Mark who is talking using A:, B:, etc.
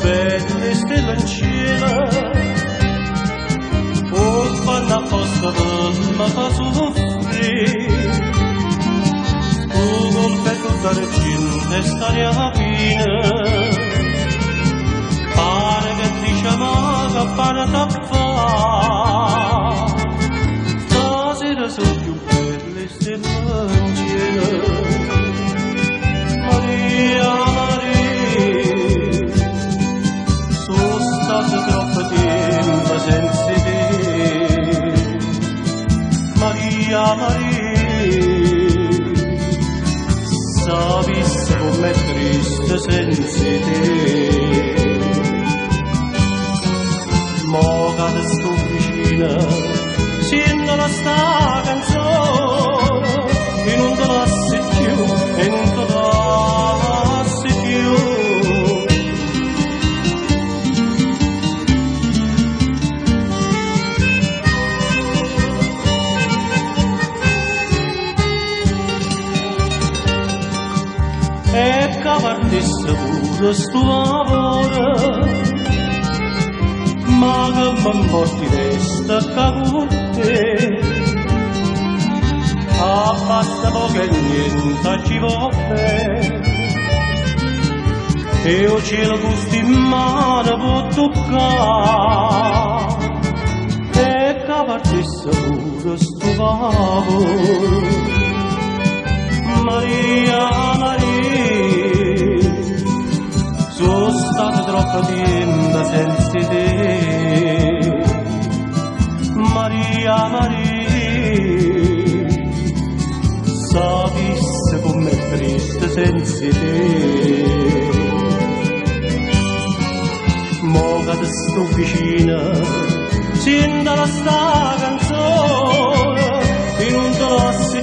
A: belle stelle in cielo, oh quando apposta mi fa soffrire, con petto d'argento e storia fine, pare che diciamo che pare da fare, stasera sono più belle stelle in cielo. Maria, Maria, sono stato troppo tempo senza te. Maria, Maria, sapessi com'è triste senza te. Mo che sto vicina, sento la sta canzone e non te lassi più, e non te lassi più. E che partisse pure sto amore, ma che mi porti resta con te. Basta poco e niente ci vuole bene, e il cielo gusti in mano può toccare, e che partisse pure sto favore. Maria, Maria, sono stato troppo tempo senza te. Maria, Maria, sapessi com'è triste senza te. Mo che ti sto vicina, sento la sta canzone e non te lassi